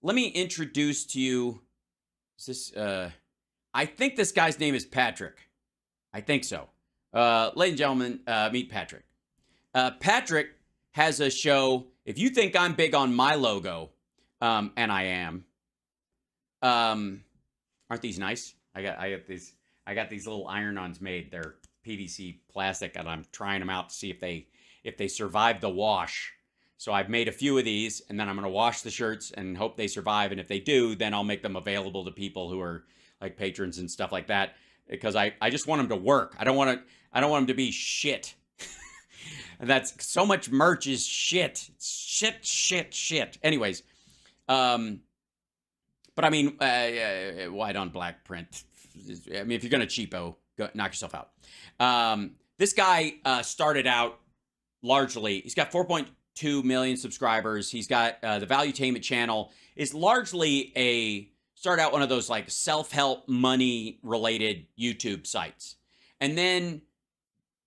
let me introduce to you, is this, I think this guy's name is Patrick. I think so. Ladies and gentlemen, meet Patrick. Patrick has a show. If you think I'm big on my logo, and I am, aren't these nice? I got these little iron-ons made. They're PVC plastic, and I'm trying them out to see if they survive the wash. So I've made a few of these, and then I'm going to wash the shirts and hope they survive. And if they do, then I'll make them available to people who are like patrons and stuff like that, because I just want them to work. I don't want them to be shit. And that's so much merch is shit. Shit. Anyways, but I mean, white on black print. I mean, if you're going to cheapo, go knock yourself out. This guy started out largely, he's got 4.2 million subscribers. He's got the Valuetainment channel is largely start out one of those like self-help money related YouTube sites. And then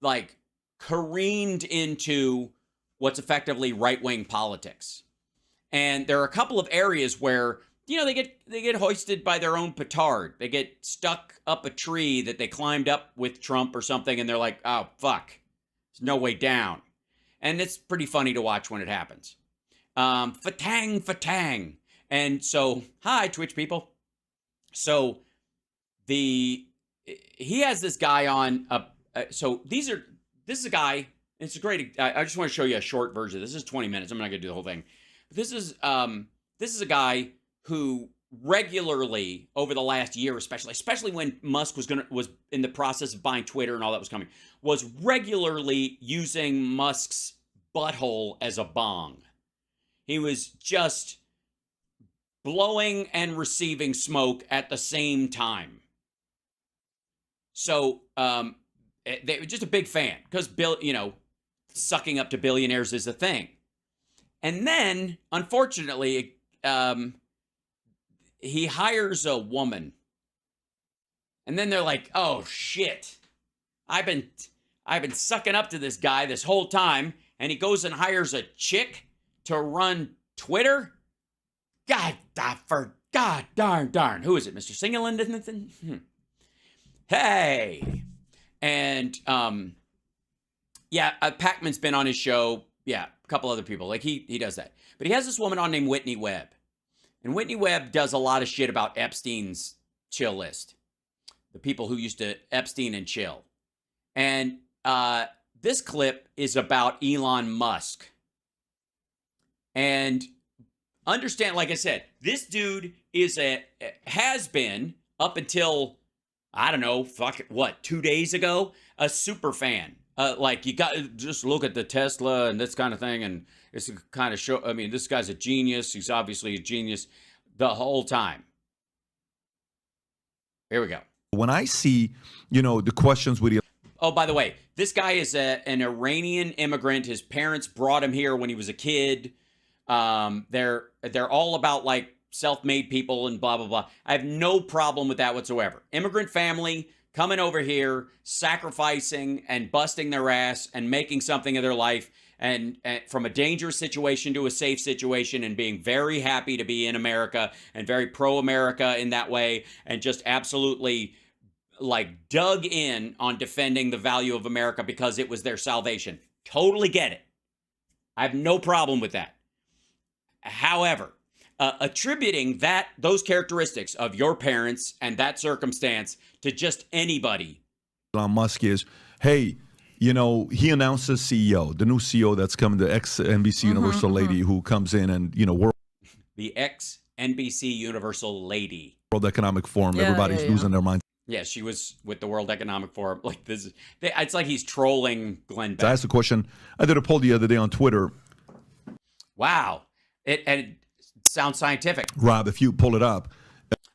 like careened into what's effectively right-wing politics. And there are a couple of areas where, you know, they get hoisted by their own petard. They get stuck up a tree that they climbed up with Trump or something, and they're like, oh, fuck. There's no way down. And it's pretty funny to watch when it happens. Fatang. And so, hi, Twitch people. So, he has this guy on, this is a guy, it's a great, I just want to show you a short version. This is 20 minutes. I'm not going to do the whole thing. But this is a guy who regularly over the last year, especially when Musk was in the process of buying Twitter and all that was coming, was regularly using Musk's butthole as a bong. He was just blowing and receiving smoke at the same time. So they were just a big fan because sucking up to billionaires is a thing. And then, unfortunately, he hires a woman. And then they're like, oh, shit. I've been sucking up to this guy this whole time. And he goes and hires a chick to run Twitter. God darn. Who is it, Mr. Singleton? Hey. And, Pacman's been on his show. Yeah, a couple other people. Like, he does that. But he has this woman on named Whitney Webb. And Whitney Webb does a lot of shit about Epstein's chill list. The people who used to Epstein and chill. And this clip is about Elon Musk. And understand, like I said, this dude has been, up until, I don't know, 2 days ago, a super fan. Like, you got just look at the Tesla and this kind of thing, and it's kind of show. I mean, this guy's a genius. He's obviously a genius the whole time. Here we go. When I see, the questions with you. Oh, by the way, this guy is an Iranian immigrant. His parents brought him here when he was a kid. They're all about like self-made people and blah, blah, blah. I have no problem with that whatsoever. Immigrant family coming over here, sacrificing and busting their ass and making something of their life, and from a dangerous situation to a safe situation, and being very happy to be in America and very pro-America in that way, and just absolutely like dug in on defending the value of America because it was their salvation. Totally get it. I have no problem with that. However, attributing those characteristics of your parents and that circumstance to just anybody. Elon Musk is, hey, he announced the CEO, the new CEO that's coming, the ex-NBC Universal lady who comes in and, the ex-NBC Universal lady. World Economic Forum, everybody's losing their minds. Yeah, she was with the World Economic Forum. Like this, it's like he's trolling Glenn Beck. So I asked a question. I did a poll the other day on Twitter. Wow. It sounds scientific. Rob, if you pull it up.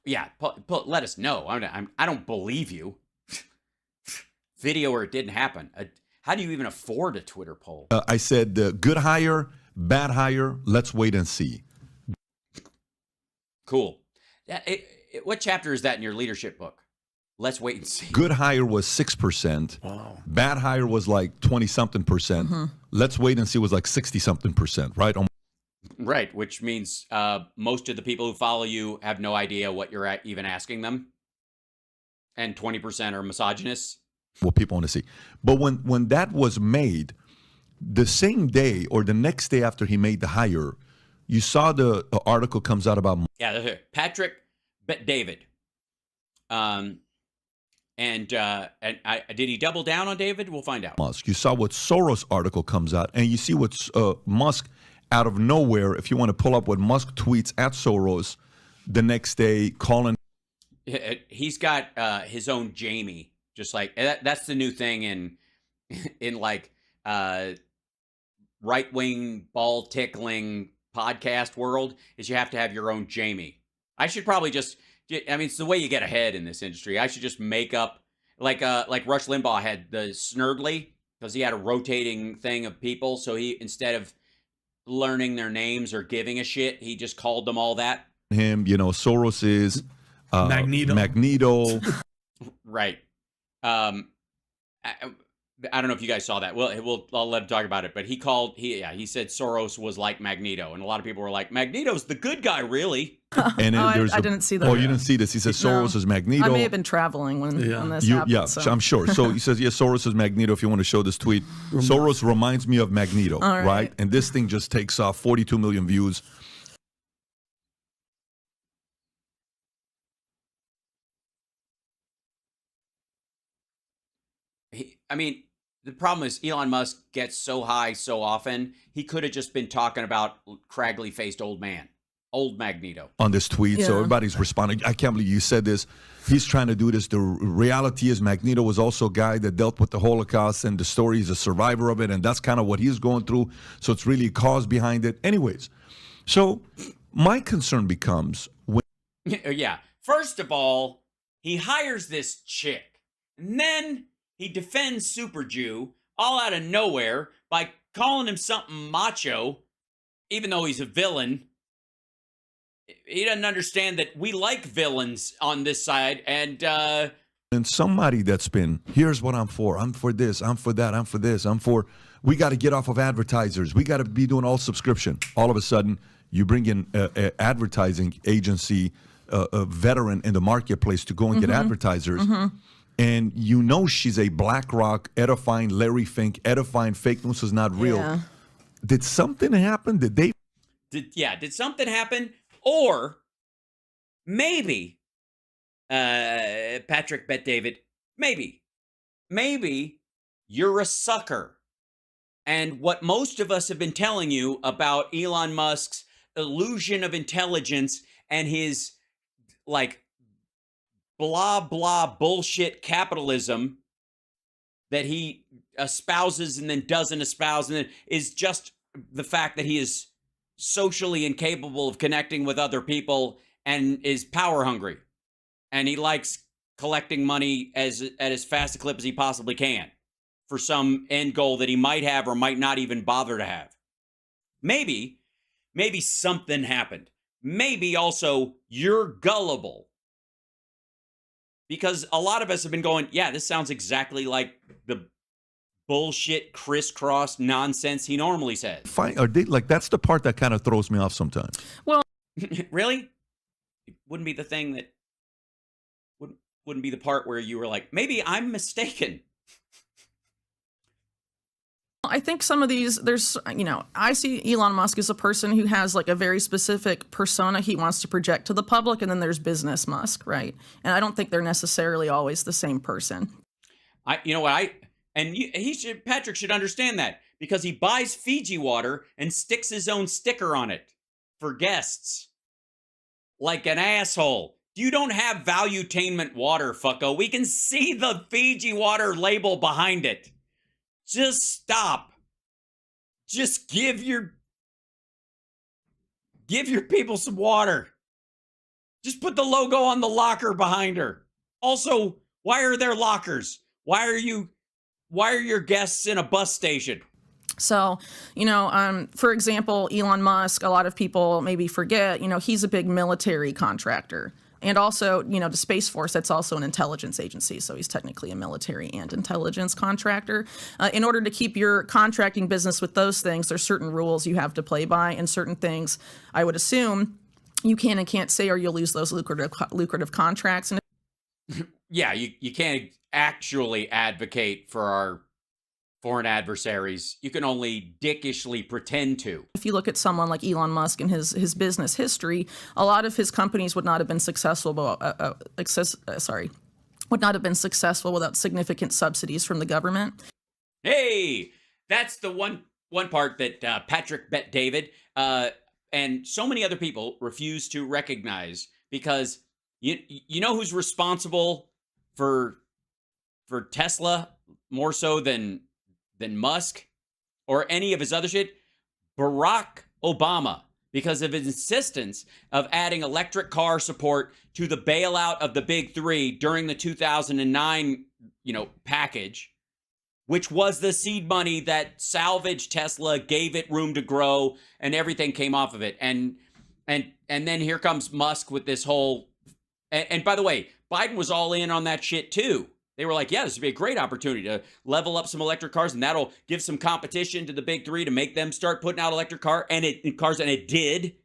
Yeah, let us know. I don't believe you. Video or it didn't happen. How do you even afford a Twitter poll? I said good hire, bad hire, let's wait and see. Cool. What chapter is that in your leadership book? Let's wait and see. Good hire was 6%. Wow. Bad hire was like 20-something percent. Let's wait and see was like 60-something percent, right? Right, which means most of the people who follow you have no idea what you're even asking them, and 20% are misogynists. What people want to see. But when that was made, the same day or the next day after he made the hire, you saw the article comes out about Patrick Bet-David. And did he double down on David? We'll find out. Musk. You saw what Soros article comes out, and you see what Musk out of nowhere. If you want to pull up what Musk tweets at Soros the next day, calling. He's got his own Jamie, just like that's the new thing in like right wing ball tickling podcast world is you have to have your own Jamie. I should probably just. I mean, it's the way you get ahead in this industry. I should just make up like Rush Limbaugh had the Snurdly because he had a rotating thing of people. So he, instead of learning their names or giving a shit, he just called them all that. Him, Soros is Magneto. Right. I don't know if you guys saw that. Well, I'll let him talk about it. But he said Soros was like Magneto, and a lot of people were like, Magneto's the good guy, really. And I didn't see that. Oh, you didn't see this? He says Soros is Magneto. I may have been traveling when this happened. Yeah, so. I'm sure. So he says, Soros is Magneto. If you want to show this tweet, Soros reminds me of Magneto, right? And this thing just takes off 42 million views. The problem is Elon Musk gets so high so often, he could have just been talking about craggly-faced old man, old Magneto. On this tweet, so everybody's responding. I can't believe you said this. He's trying to do this. The reality is Magneto was also a guy that dealt with the Holocaust, and the story is a survivor of it, and that's kind of what he's going through. So it's really a cause behind it. Anyways, so my concern becomes when... Yeah. First of all, he hires this chick, and then... he defends Super Jew all out of nowhere by calling him something macho, even though he's a villain. He doesn't understand that we like villains on this side. And somebody that's been, here's what I'm for this, I'm for that, I'm for this, we got to get off of advertisers. We got to be doing all subscription. All of a sudden, you bring in an advertising agency, a veteran in the marketplace to go and get advertisers. And she's a BlackRock, edifying Larry Fink, edifying fake news is not real. Yeah. Did something happen? Did something happen? Or maybe, Patrick Bet-David, maybe you're a sucker. And what most of us have been telling you about Elon Musk's illusion of intelligence and his, blah, blah, bullshit capitalism that he espouses and then doesn't espouse, and then is just the fact that he is socially incapable of connecting with other people and is power hungry. And he likes collecting money at as fast a clip as he possibly can for some end goal that he might have or might not even bother to have. Maybe something happened. Maybe also you're gullible. Because a lot of us have been going, this sounds exactly like the bullshit crisscross nonsense he normally says. Fine. That's the part that kind of throws me off sometimes. Well, really? It wouldn't be the thing that wouldn't be the part where you were like, maybe I'm mistaken. I think some of these, I see Elon Musk as a person who has a very specific persona he wants to project to the public, and then there's business Musk, right? And I don't think they're necessarily always the same person. Patrick should understand that because he buys Fiji water and sticks his own sticker on it for guests. Like an asshole. You don't have valuetainment water, fucko. We can see the Fiji water label behind it. Just stop. Just give your people some water. Just put the logo on the locker behind her. Also, why are there lockers? Why are your guests in a bus station? So, for example, Elon Musk, a lot of people maybe forget, he's a big military contractor. And also, the Space Force, that's also an intelligence agency. So he's technically a military and intelligence contractor. In order to keep your contracting business with those things, there's certain rules you have to play by, and certain things I would assume you can and can't say, or you'll lose those lucrative contracts. And yeah, you can't actually advocate for our foreign adversaries. You can only dickishly pretend to. if you look at someone like Elon Musk and his business history, a lot of his companies would not have been successful, would not have been successful without significant subsidies from the government. Hey, that's the one part that Patrick Bet David and so many other people refuse to recognize, because you know who's responsible for Tesla more so than Musk or any of his other shit? Barack Obama, because of his insistence of adding electric car support to the bailout of the big three during the 2009, package, which was the seed money that salvaged Tesla, gave it room to grow, and everything came off of it. And then here comes Musk with this whole, and by the way, Biden was all in on that shit too. They were like, yeah, this would be a great opportunity to level up some electric cars, and that'll give some competition to the big three to make them start putting out electric cars, and it did.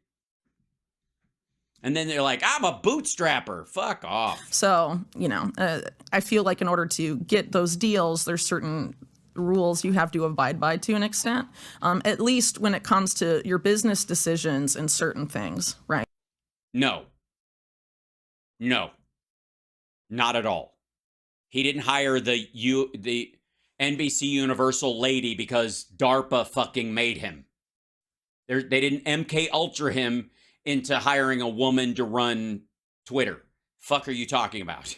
And then they're like, I'm a bootstrapper. Fuck off. So, I feel like in order to get those deals, there's certain rules you have to abide by to an extent, at least when it comes to your business decisions and certain things, right? No, not at all. He didn't hire the NBC Universal lady because DARPA fucking made him. They didn't MK Ultra him into hiring a woman to run Twitter. Fuck are you talking about?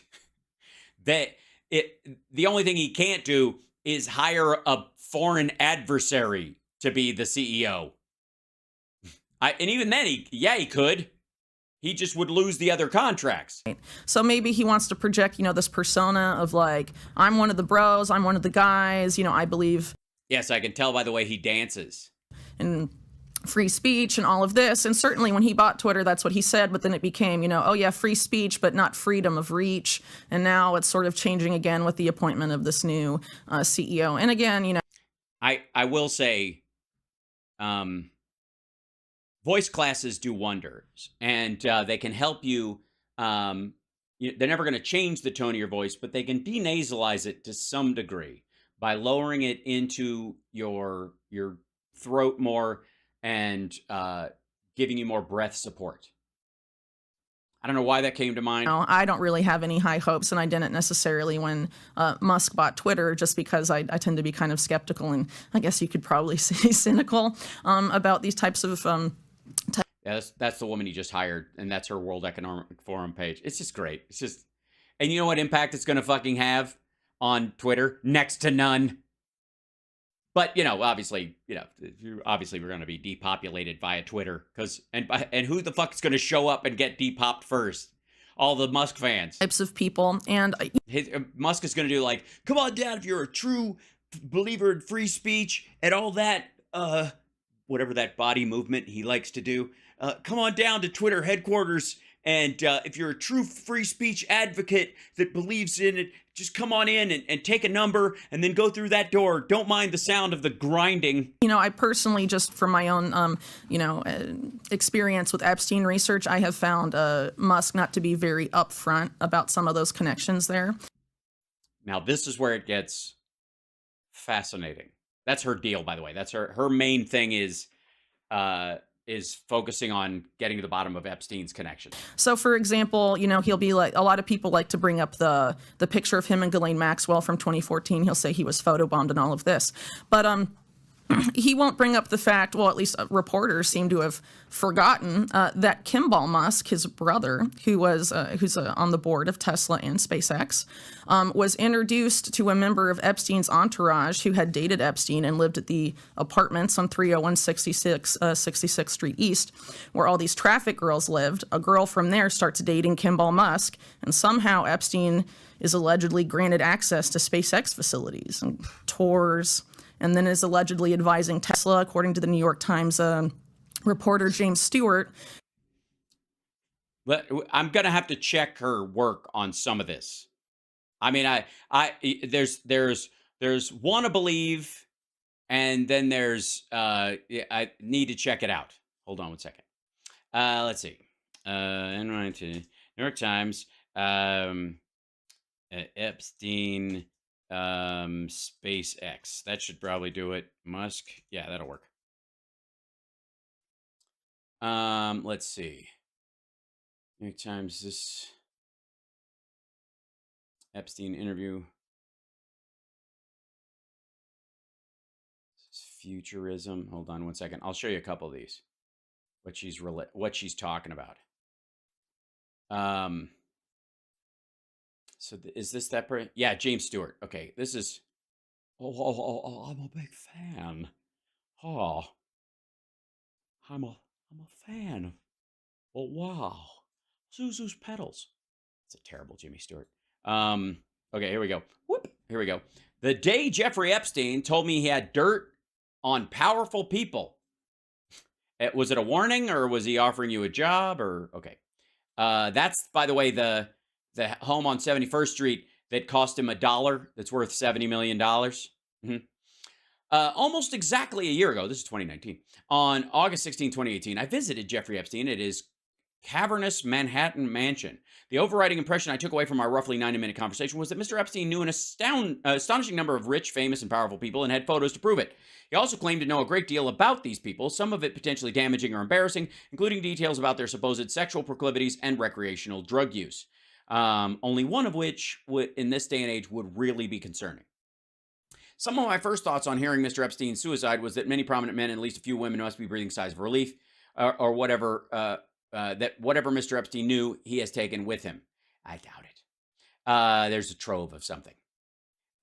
The only thing he can't do is hire a foreign adversary to be the CEO. And even then, he could. He just would lose the other contracts. So maybe he wants to project, this persona of like, I'm one of the bros, I'm one of the guys, I believe. Yes, I can tell by the way he dances. And free speech and all of this. And certainly when he bought Twitter, that's what he said. But then it became, oh yeah, free speech, but not freedom of reach. And now it's sort of changing again with the appointment of this new CEO. And again, I will say, voice classes do wonders, and they can help you. They're never going to change the tone of your voice, but they can denasalize it to some degree by lowering it into your throat more and giving you more breath support. I don't know why that came to mind. No, I don't really have any high hopes, and I didn't necessarily when Musk bought Twitter, just because I tend to be kind of skeptical, and I guess you could probably say cynical about these types of Yeah, that's the woman he just hired, and that's her World Economic Forum page. It's just great. It's just, and you know what impact it's going to fucking have on Twitter? Next to none. But obviously, we're going to be depopulated via Twitter, and who the fuck is going to show up and get depopped first? All the Musk fans. Types of people, and Musk is going to do like, come on down if you're a true believer in free speech and all that. Whatever that body movement he likes to do. Come on down to Twitter headquarters, and if you're a true free speech advocate that believes in it, just come on in and take a number and then go through that door. Don't mind the sound of the grinding. I personally, just from my own, experience with Epstein research, I have found Musk not to be very upfront about some of those connections there. Now, this is where it gets fascinating. That's her deal, by the way. That's her main thing is focusing on getting to the bottom of Epstein's connection. So, for example, he'll be like, a lot of people like to bring up the picture of him and Ghislaine Maxwell from 2014. He'll say he was photobombed and all of this, but he won't bring up the fact, well, at least reporters seem to have forgotten that Kimball Musk, his brother, who's on the board of Tesla and SpaceX, was introduced to a member of Epstein's entourage who had dated Epstein and lived at the apartments on 301 66th Street East, where all these traffic girls lived. A girl from there starts dating Kimball Musk, and somehow Epstein is allegedly granted access to SpaceX facilities and tours, and then is allegedly advising Tesla, according to the New York Times reporter James Stewart. But I'm gonna have to check her work on some of this. I mean, there's wanna believe, and then there's yeah, I need to check it out. Hold on one second. Let's see. New York Times. Um, Epstein, SpaceX. That should probably do it. Musk. Yeah, that'll work. Let's see. New York Times. This Epstein interview. This is futurism. Hold on one second. I'll show you a couple of these. What she's talking about. So is this that person? Yeah, James Stewart. Okay, this is. Oh, I'm a big fan. Oh, I'm a fan. Oh wow, Zuzu's pedals. It's a terrible Jimmy Stewart. Okay, here we go. Whoop, here we go. The day Jeffrey Epstein told me he had dirt on powerful people. Was it a warning, or was he offering you a job? Or okay, that's, by the way, the home on 71st Street that cost him $1 that's worth $70 million. Mm-hmm. Almost exactly a year ago, this is 2019, on August 16, 2018, I visited Jeffrey Epstein at his cavernous Manhattan mansion. The overriding impression I took away from our roughly 90-minute conversation was that Mr. Epstein knew an astonishing number of rich, famous, and powerful people and had photos to prove it. He also claimed to know a great deal about these people, some of it potentially damaging or embarrassing, including details about their supposed sexual proclivities and recreational drug use. Only one of which, in this day and age, would really be concerning. Some of my first thoughts on hearing Mr. Epstein's suicide was that many prominent men and at least a few women must be breathing sighs of relief, or whatever, that whatever Mr. Epstein knew, he has taken with him. I doubt it. There's a trove of something.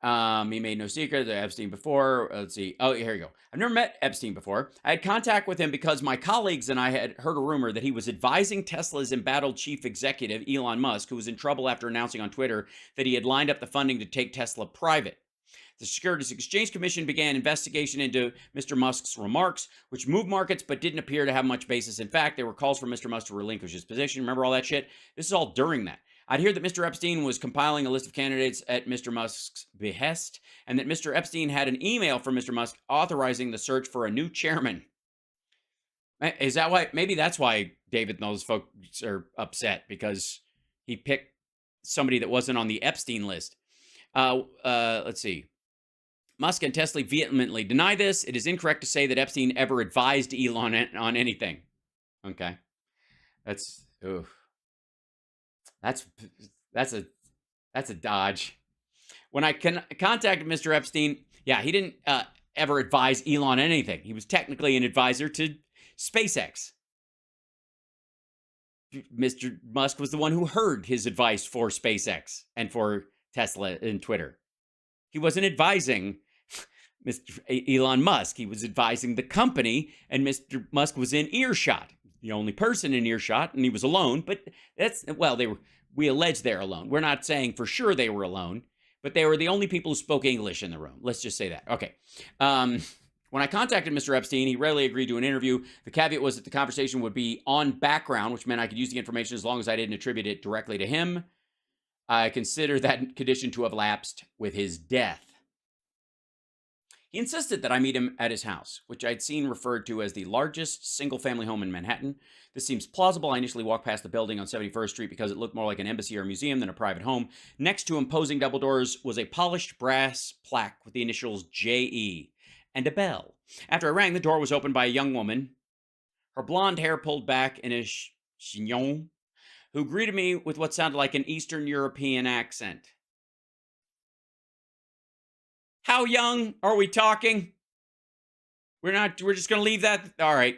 He made no secret of Epstein before. Let's see. Oh, here you go. I've never met Epstein before. I had contact with him because my colleagues and I had heard a rumor that he was advising Tesla's embattled chief executive, Elon Musk, who was in trouble after announcing on Twitter that he had lined up the funding to take Tesla private. The Securities Exchange Commission began investigation into Mr. Musk's remarks, which moved markets but didn't appear to have much basis in fact. There were calls for Mr. Musk to relinquish his position. Remember all that shit? This is all during that. I'd hear that Mr. Epstein was compiling a list of candidates at Mr. Musk's behest, and that Mr. Epstein had an email from Mr. Musk authorizing the search for a new chairman. Is that why? Maybe that's why David and those folks are upset, because he picked somebody that wasn't on the Epstein list. Let's see. Musk and Tesla vehemently deny this. It is incorrect to say that Epstein ever advised Elon on anything. Okay. That's a dodge. When I contacted Mr. Epstein, yeah, he didn't ever advise Elon anything. He was technically an advisor to SpaceX. Mr. Musk was the one who heard his advice for SpaceX and for Tesla and Twitter. He wasn't advising Mr. Elon Musk. He was advising the company, and Mr. Musk was in earshot. The only person in earshot, and he was alone, but we allege they're alone. We're not saying for sure they were alone, but they were the only people who spoke English in the room. Let's just say that. Okay. When I contacted Mr. Epstein, he readily agreed to an interview. The caveat was that the conversation would be on background, which meant I could use the information as long as I didn't attribute it directly to him. I consider that condition to have lapsed with his death. He insisted that I meet him at his house, which I'd seen referred to as the largest single-family home in Manhattan. This seems plausible. I initially walked past the building on 71st Street because it looked more like an embassy or museum than a private home. Next to imposing double doors was a polished brass plaque with the initials J.E. and a bell. After I rang, the door was opened by a young woman, her blonde hair pulled back in a chignon, who greeted me with what sounded like an Eastern European accent. How young are we talking? We're just going to leave that. All right.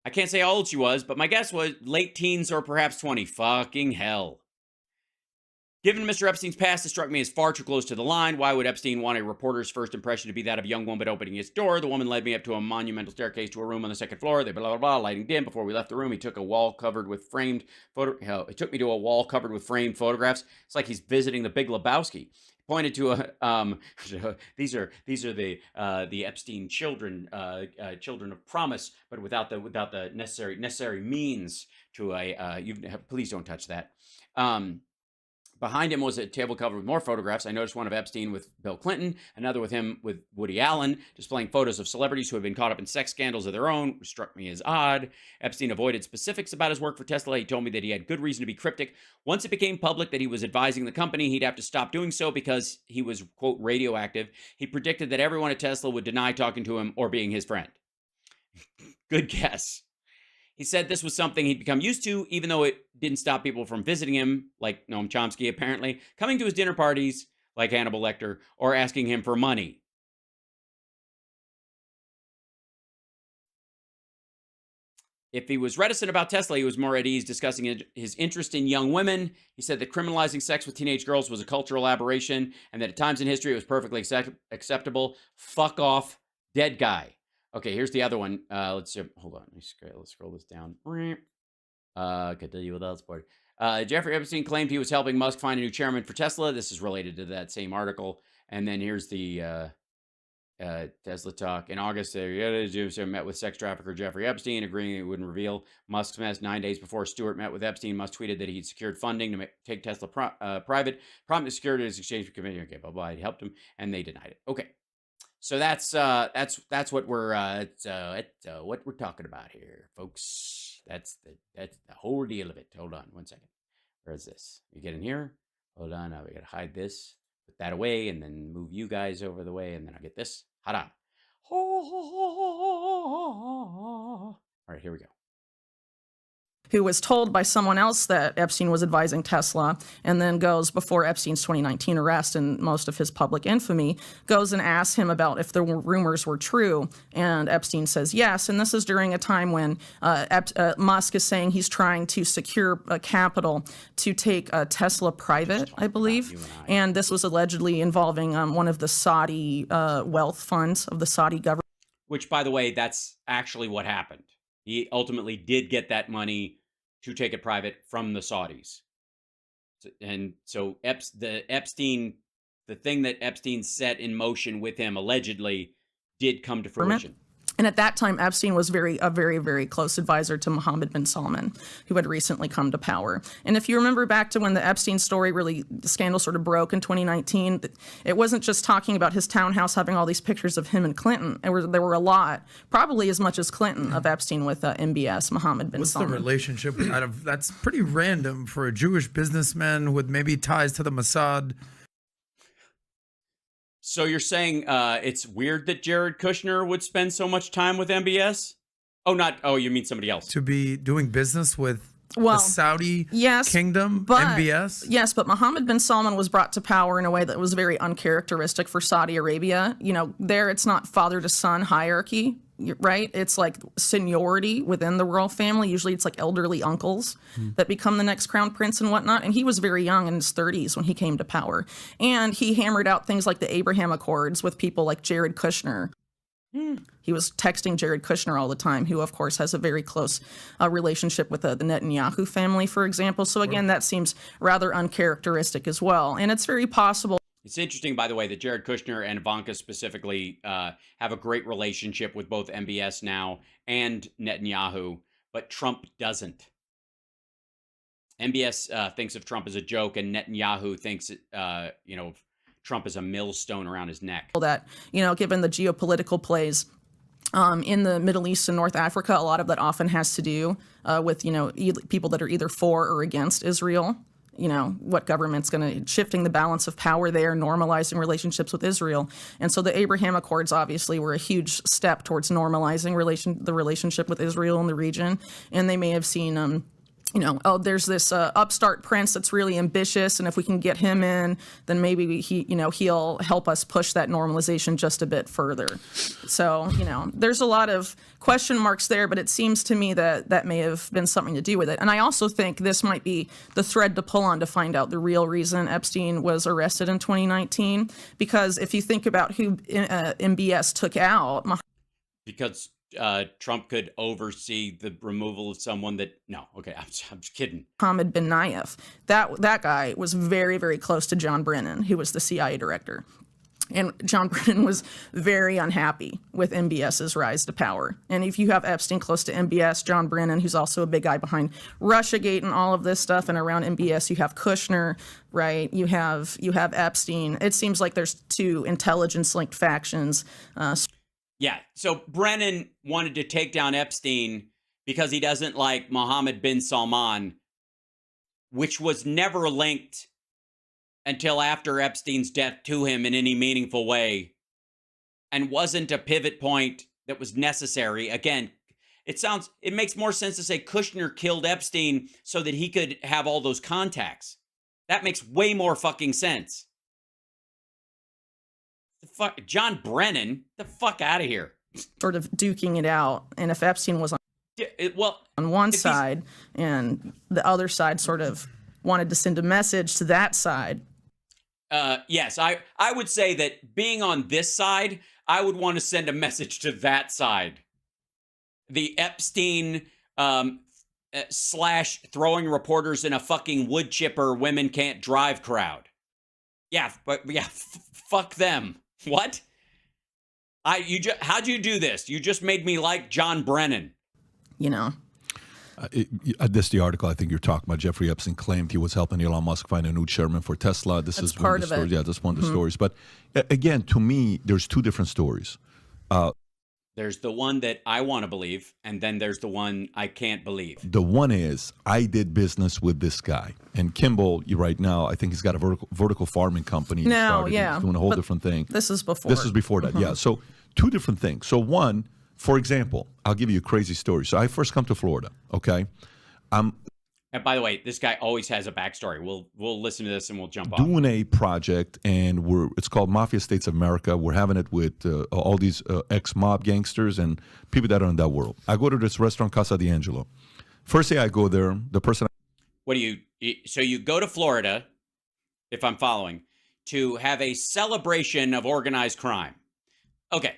I can't say how old she was, but my guess was late teens or perhaps 20. Fucking hell. Given Mr. Epstein's past, it struck me as far too close to the line. Why would Epstein want a reporter's first impression to be that of a young woman opening his door? The woman led me up to a monumental staircase to a room on the second floor. They blah, blah, blah, lighting dim. Before we left the room, he took a wall covered with framed photo. Hell, it took me to a wall covered with framed photographs. It's like he's visiting the Big Lebowski. He pointed to a these are the Epstein children, children of promise, but without the necessary means to a please don't touch that. Behind him was a table covered with more photographs. I noticed one of Epstein with Bill Clinton, another with him with Woody Allen, displaying photos of celebrities who had been caught up in sex scandals of their own, which struck me as odd. Epstein avoided specifics about his work for Tesla. He told me that he had good reason to be cryptic. Once it became public that he was advising the company, he'd have to stop doing so because he was, quote, radioactive. He predicted that everyone at Tesla would deny talking to him or being his friend. Good guess. He said this was something he'd become used to, even though it didn't stop people from visiting him, like Noam Chomsky apparently, coming to his dinner parties, like Hannibal Lecter, or asking him for money. If he was reticent about Tesla, he was more at ease discussing his interest in young women. He said that criminalizing sex with teenage girls was a cultural aberration, and that at times in history it was perfectly acceptable. Fuck off, dead guy. Okay, here's the other one. Let's hold on. Let's scroll this down. Continue with that sport. Jeffrey Epstein claimed he was helping Musk find a new chairman for Tesla. This is related to that same article. And then here's the Tesla talk. In August, met with sex trafficker Jeffrey Epstein, agreeing he wouldn't reveal Musk's mess. 9 days before Stewart met with Epstein, Musk tweeted that he'd secured funding to take Tesla private. Promptly secured his exchange committee. Okay, blah blah. He helped him, and they denied it. Okay. So that's what we're talking about here, folks. That's the whole deal of it. Hold on 1 second. Where is this? You get in here. Hold on. Now we gotta hide this, put that away, and then move you guys over the way, and then I'll get this. Hada. All right, here we go. Who was told by someone else that Epstein was advising Tesla, and then goes before Epstein's 2019 arrest and most of his public infamy, goes and asks him about if the rumors were true, and Epstein says yes. And this is during a time when Musk is saying he's trying to secure capital to take Tesla private, I believe. And this was allegedly involving one of the Saudi wealth funds of the Saudi government. Which, by the way, that's actually what happened. He ultimately did get that money to take it private from the Saudis. And so the thing that Epstein set in motion with him allegedly did come to fruition. And at that time, Epstein was a very, very close advisor to Mohammed bin Salman, who had recently come to power. And if you remember back to when the Epstein story the scandal sort of broke in 2019, it wasn't just talking about his townhouse having all these pictures of him and Clinton. There were a lot, probably as much as Clinton, of Epstein with MBS, Mohammed bin Salman. What's the relationship? That's pretty random for a Jewish businessman with maybe ties to the Mossad. So you're saying it's weird that Jared Kushner would spend so much time with MBS? Oh, you mean somebody else. To be doing business with the Saudi kingdom, MBS? Yes, but Mohammed bin Salman was brought to power in a way that was very uncharacteristic for Saudi Arabia. You know, there it's not father to son hierarchy, right? It's like seniority within the royal family. Usually it's like elderly uncles that become the next crown prince and whatnot. And he was very young, in his 30s, when he came to power. And he hammered out things like the Abraham Accords with people like Jared Kushner. He was texting Jared Kushner all the time, who, of course, has a very close relationship with the Netanyahu family, for example. So, again, that seems rather uncharacteristic as well. And it's very possible. It's interesting, by the way, that Jared Kushner and Ivanka specifically have a great relationship with both MBS now and Netanyahu, but Trump doesn't. MBS thinks of Trump as a joke, and Netanyahu thinks, Trump is a millstone around his neck. That, given the geopolitical plays in the Middle East and North Africa, a lot of that often has to do with, people that are either for or against Israel. What government's shifting the balance of power there, normalizing relationships with Israel. And so the Abraham Accords obviously were a huge step towards normalizing the relationship with Israel in the region. And they may have seen, there's this upstart prince that's really ambitious, and if we can get him in, then maybe he'll help us push that normalization just a bit further. So, there's a lot of question marks there, but it seems to me that may have been something to do with it. And I also think this might be the thread to pull on to find out the real reason Epstein was arrested in 2019. Because if you think about who MBS took out... Because Trump could oversee the removal of someone that, no, okay, I'm just kidding. Mohammed bin Nayef. That guy was very, very close to John Brennan, who was the CIA director. And John Brennan was very unhappy with MBS's rise to power. And if you have Epstein close to MBS, John Brennan, who's also a big guy behind Russiagate and all of this stuff, and around MBS, you have Kushner, right? You have Epstein. It seems like there's two intelligence-linked factions. Yeah, so Brennan wanted to take down Epstein because he doesn't like Mohammed bin Salman, which was never linked until after Epstein's death to him in any meaningful way, and wasn't a pivot point that was necessary. Again, it makes more sense to say Kushner killed Epstein so that he could have all those contacts. That makes way more fucking sense. The fuck, John Brennan, the fuck out of here. Sort of duking it out. And if Epstein was on one side and the other side sort of wanted to send a message to that side. Yes, I would say that being on this side, I would want to send a message to that side. The Epstein slash throwing reporters in a fucking wood chipper women can't drive crowd. Yeah, but yeah, fuck them. What? How'd you do this? You just made me like John Brennan. You know. This is the article I think you're talking about. Jeffrey Epstein claimed he was helping Elon Musk find a new chairman for Tesla. This is one of the stories. Yeah, that's one of the stories. But again, to me, there's two different stories. There's the one that I want to believe, and then there's the one I can't believe. The one is, I did business with this guy. And Kimball, right now, I think he's got a vertical farming company. No, He's yeah. doing a whole different thing. This is before. This is before that, yeah. So two different things. So one, for example, I'll give you a crazy story. So I first come to Florida, okay? And by the way, this guy always has a backstory. We'll listen to this and we'll jump off. Doing a project, and it's called Mafia States of America. We're having it with all these ex-mob gangsters and people that are in that world. I go to this restaurant, Casa D'Angelo. First day I go there, the person... So you go to Florida, if I'm following, to have a celebration of organized crime. Okay.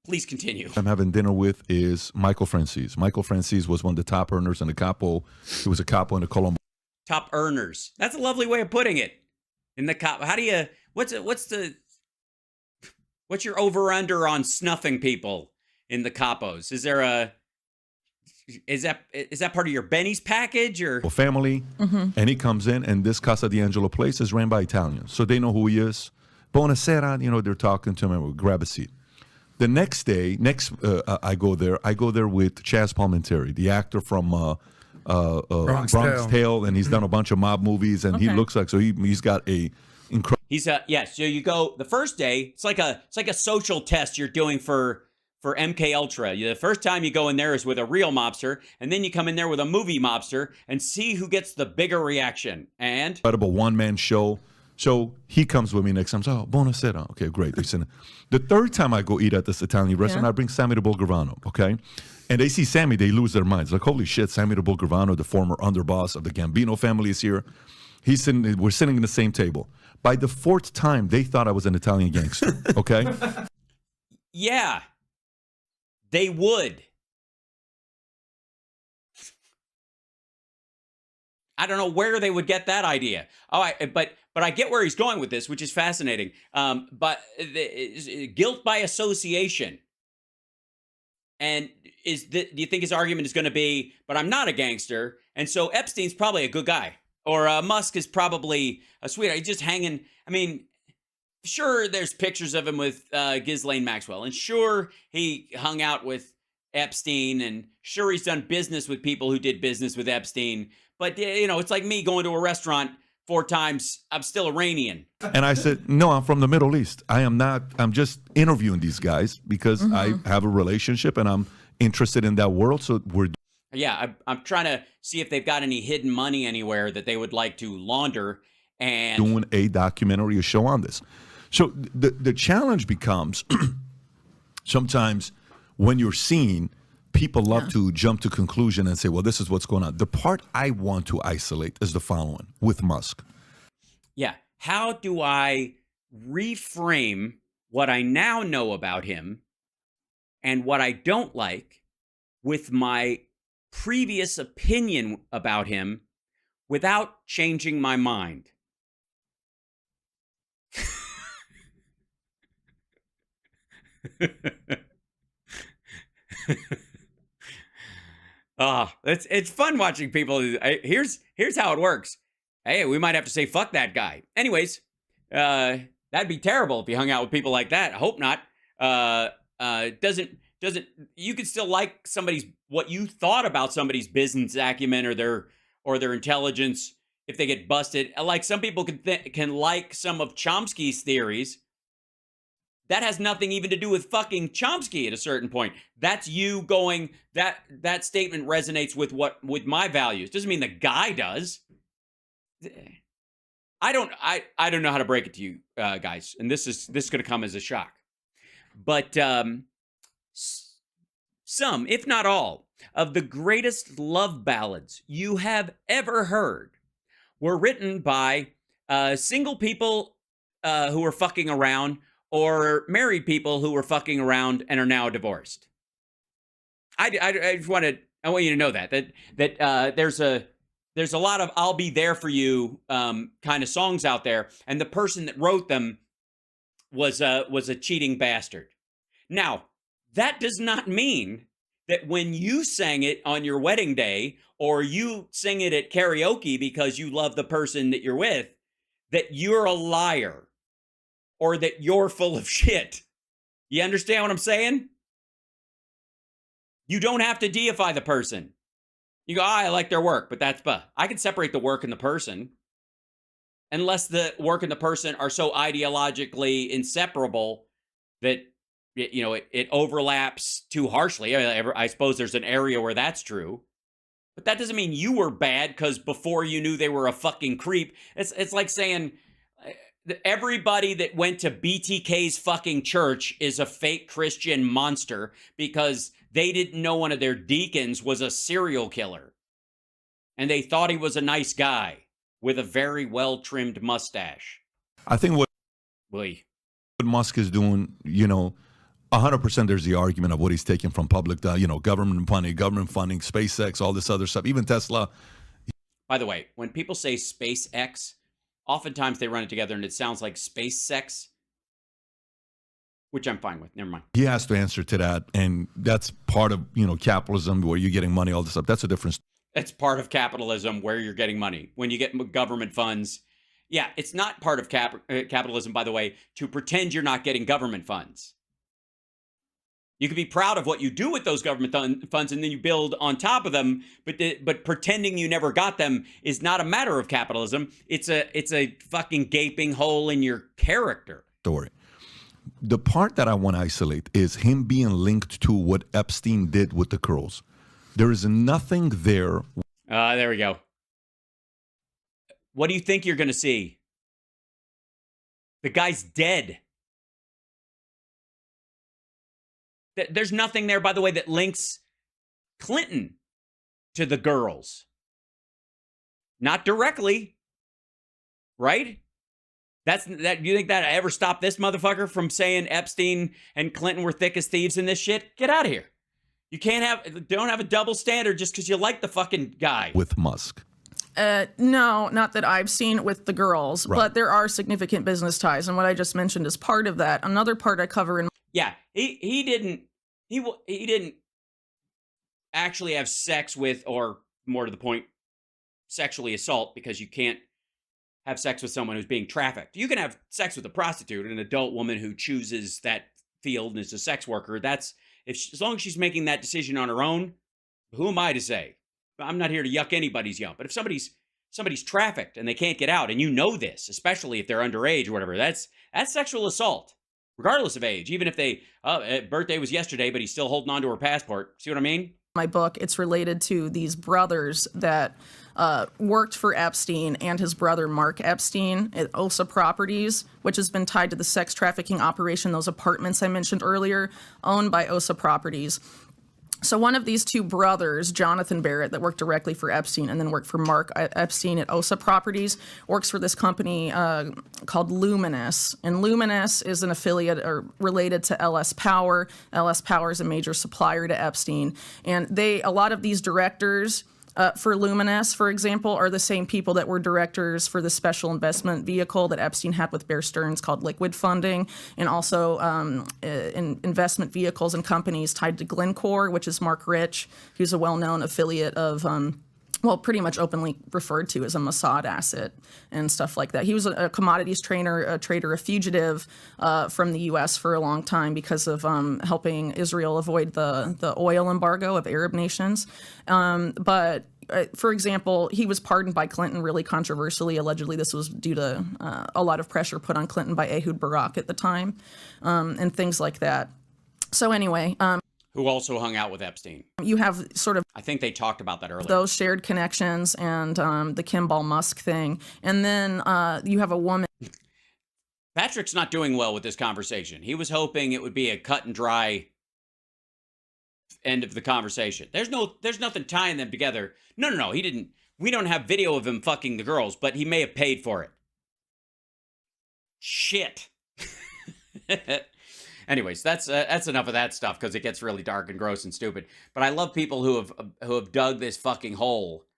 Please continue. I'm having dinner with is Michael Francis. Michael Francis was one of the top earners in the capo. He was a capo in the Colombo. Top earners. That's a lovely way of putting it. In the capo. How do you, what's your over-under on snuffing people in the capos? Is that part of your Benny's package or? Family. And he comes in, and this Casa D'Angelo place is ran by Italians. So they know who he is. Buonasera, they're talking to him, and we'll grab a seat. The next day, I go there with Chaz Palminteri, the actor from Bronx Tale, and he's done a bunch of mob movies, and he looks like, so he's got a incredible. So you go the first day. It's like a social test you're doing for MK Ultra. The first time you go in there is with a real mobster, and then you come in there with a movie mobster and see who gets the bigger reaction. And incredible one-man show. So he comes with me next time. So, buonasera. Okay, great. The third time I go eat at this Italian restaurant, I bring Sammy the Bulgarano, okay? And they see Sammy, they lose their minds. Like, holy shit, Sammy the Bulgarano, the former underboss of the Gambino family, is here. We're sitting in the same table. By the fourth time, they thought I was an Italian gangster, okay? Yeah, they would. I don't know where they would get that idea. But I get where he's going with this, which is fascinating. But guilt by association. And do you think his argument is going to be, but I'm not a gangster, and so Epstein's probably a good guy, or Musk is probably a sweetheart. He's just hanging. I mean, sure, there's pictures of him with Ghislaine Maxwell, and sure, he hung out with Epstein, and sure, he's done business with people who did business with Epstein. But, it's like me going to a restaurant 4 times. I'm still Iranian. And I said, no, I'm from the Middle East. I am not. I'm just interviewing these guys because I have a relationship and I'm interested in that world. So Yeah, I'm trying to see if they've got any hidden money anywhere that they would like to launder. And doing a documentary, a show on this. So the challenge becomes sometimes when you're seen, people love to jump to conclusion and say, well, this is what's going on. The part I want to isolate is the following with Musk. Yeah. How do I reframe what I now know about him and what I don't like with my previous opinion about him without changing my mind. It's fun watching people. Here's how it works. Hey, we might have to say fuck that guy. Anyways, that'd be terrible if you hung out with people like that. I hope not. Doesn't you can still like somebody's what you thought about somebody's business acumen or their intelligence if they get busted. Like some people can like some of Chomsky's theories. That has nothing even to do with fucking Chomsky at a certain point. That's you going, that statement resonates with my values. Doesn't mean the guy does. I don't know how to break it to you guys. And this is going to come as a shock. But some, if not all, of the greatest love ballads you have ever heard were written by single people who are fucking around or married people who were fucking around and are now divorced. I just want you to know that there's a lot of "I'll be there for you" kind of songs out there, and the person that wrote them was a cheating bastard. Now, that does not mean that when you sang it on your wedding day or you sing it at karaoke because you love the person that you're with, that you're a liar. Or that you're full of shit. You understand what I'm saying? You don't have to deify the person. You go, I like their work, but I can separate the work and the person. Unless the work and the person are so ideologically inseparable that, it overlaps too harshly. I suppose there's an area where that's true. But that doesn't mean you were bad because before you knew they were a fucking creep. It's like saying everybody that went to BTK's fucking church is a fake Christian monster because they didn't know one of their deacons was a serial killer. And they thought he was a nice guy with a very well-trimmed mustache. I think what Musk is doing, 100% there's the argument of what he's taking from public, government funding, SpaceX, all this other stuff, even Tesla. By the way, when people say SpaceX, oftentimes they run it together and it sounds like space sex, which I'm fine with. Never mind. He has to answer to that. And that's part of, capitalism where you're getting money, all this stuff. That's a difference. It's part of capitalism where you're getting money. When you get government funds. Yeah, it's not part of capitalism, by the way, to pretend you're not getting government funds. You can be proud of what you do with those government funds and then you build on top of them, but pretending you never got them is not a matter of capitalism. It's a fucking gaping hole in your character. Story. The part that I want to isolate is him being linked to what Epstein did with the curls. There is nothing there. There we go. What do you think you're going to see? The guy's dead. There's nothing there, by the way, that links Clinton to the girls. Not directly. Right? Do you think that ever stopped this motherfucker from saying Epstein and Clinton were thick as thieves in this shit? Get out of here. You don't have a double standard just because you like the fucking guy. With Musk. No, not that I've seen with the girls, right. But there are significant business ties. And what I just mentioned is part of that. Another part I cover in. Yeah, he didn't actually have sex with, or more to the point, sexually assault, because you can't have sex with someone who's being trafficked. You can have sex with a prostitute, an adult woman who chooses that field and is a sex worker. As long as she's making that decision on her own, who am I to say? I'm not here to yuck anybody's yum. But if somebody's trafficked and they can't get out, and you know this, especially if they're underage or whatever, that's sexual assault, regardless of age. Even if birthday was yesterday, but he's still holding on to her passport. See what I mean? My book, it's related to these brothers that worked for Epstein and his brother Mark Epstein at OSA Properties, which has been tied to the sex trafficking operation, those apartments I mentioned earlier, owned by OSA Properties. So one of these two brothers, Jonathan Barrett, that worked directly for Epstein and then worked for Mark Epstein at OSA Properties, works for this company called Luminous. And Luminous is an affiliate or related to LS Power. LS Power is a major supplier to Epstein. And a lot of these directors for Luminous, for example, are the same people that were directors for the special investment vehicle that Epstein had with Bear Stearns called Liquid Funding, and also in investment vehicles and companies tied to Glencore, which is Mark Rich, who's a well-known affiliate of pretty much openly referred to as a Mossad asset and stuff like that. He was a commodities trader, a fugitive from the U.S. for a long time because of helping Israel avoid the oil embargo of Arab nations. But for example, he was pardoned by Clinton really controversially. Allegedly, this was due to a lot of pressure put on Clinton by Ehud Barak at the time, and things like that. So anyway, who also hung out with Epstein. You have sort of, I think they talked about that earlier. those shared connections and the Kimball Musk thing. And then you have a woman. Patrick's not doing well with this conversation. He was hoping it would be a cut and dry end of the conversation. There's nothing tying them together. No, he didn't. We don't have video of him fucking the girls, but he may have paid for it. Shit. Anyways, that's enough of that stuff because it gets really dark and gross and stupid. But I love people who have dug this fucking hole